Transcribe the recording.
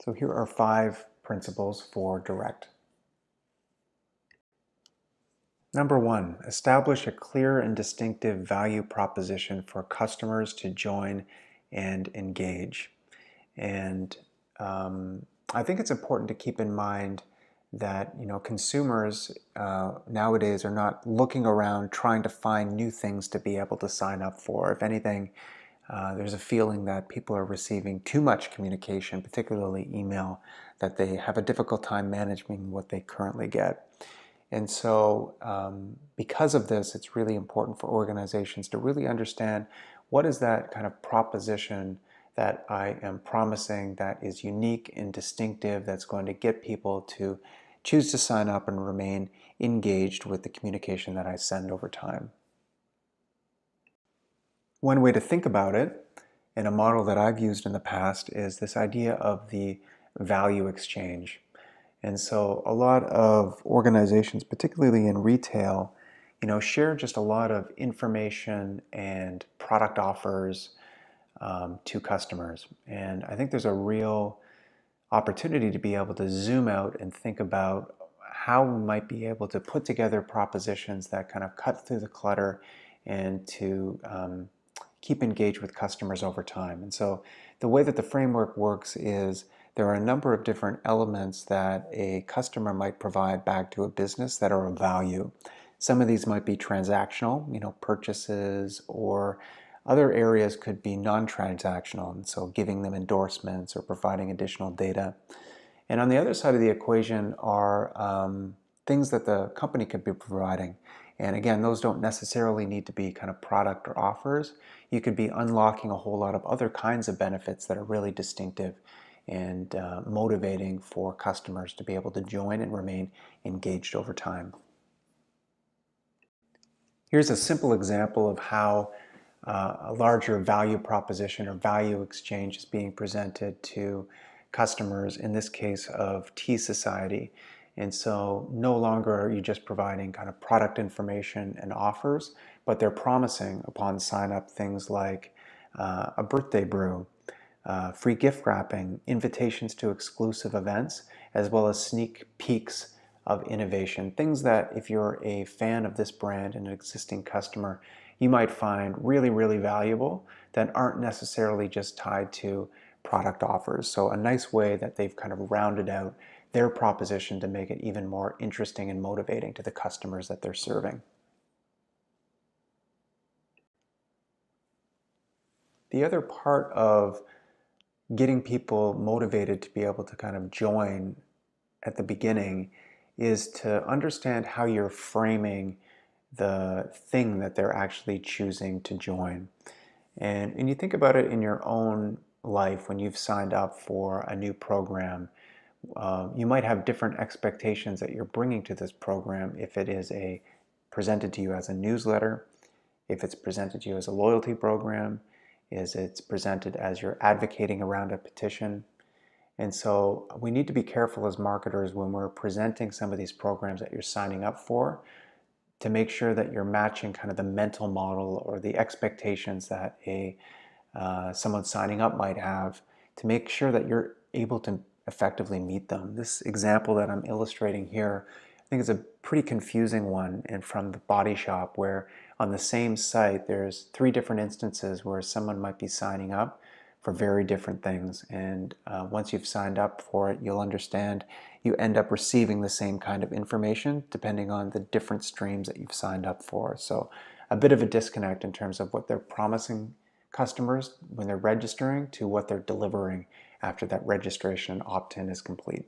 So here are 5 principles for direct. Number 1, establish a clear and distinctive value proposition for customers to join and engage. And I think it's important to keep in mind that consumers nowadays are not looking around trying to find new things to be able to sign up for. If anything, there's a feeling that people are receiving too much communication, particularly email, that they have a difficult time managing what they currently get. And so because of this, it's really important for organizations to really understand what is that kind of proposition that I am promising that is unique and distinctive, that's going to get people to choose to sign up and remain engaged with the communication that I send over time. One way to think about it, and a model that I've used in the past, is this idea of the value exchange. And so a lot of organizations, particularly in retail, share just a lot of information and product offers to customers. And I think there's a real opportunity to be able to zoom out and think about how we might be able to put together propositions that kind of cut through the clutter and to keep engaged with customers over time. And so the way that the framework works is there are a number of different elements that a customer might provide back to a business that are of value. Some of these might be transactional, purchases, or other areas could be non-transactional, and so giving them endorsements or providing additional data. And on the other side of the equation are things that the company could be providing. And again, those don't necessarily need to be kind of product or offers. You could be unlocking a whole lot of other kinds of benefits that are really distinctive and motivating for customers to be able to join and remain engaged over time. Here's a simple example of how a larger value proposition or value exchange is being presented to customers, in this case of Tea Society. And so no longer are you just providing kind of product information and offers, but they're promising upon sign up things like a birthday brew, free gift wrapping, invitations to exclusive events, as well as sneak peeks of innovation. Things that if you're a fan of this brand and an existing customer, you might find really, really valuable that aren't necessarily just tied to product offers. So a nice way that they've kind of rounded out their proposition to make it even more interesting and motivating to the customers that they're serving. The other part of getting people motivated to be able to kind of join at the beginning is to understand how you're framing the thing that they're actually choosing to join. And you think about it in your own life when you've signed up for a new program. You might have different expectations that you're bringing to this program if it is presented to you as a newsletter, if it's presented to you as a loyalty program, is it's presented as you're advocating around a petition. And so we need to be careful as marketers when we're presenting some of these programs that you're signing up for to make sure that you're matching kind of the mental model or the expectations that someone signing up might have, to make sure that you're able to effectively meet them. This example that I'm illustrating here, I think is a pretty confusing one, and from The Body Shop, where on the same site there's 3 different instances where someone might be signing up for very different things. And once you've signed up for it, you'll understand you end up receiving the same kind of information depending on the different streams that you've signed up for. So a bit of a disconnect in terms of what they're promising customers when they're registering to what they're delivering after that registration and opt-in is complete.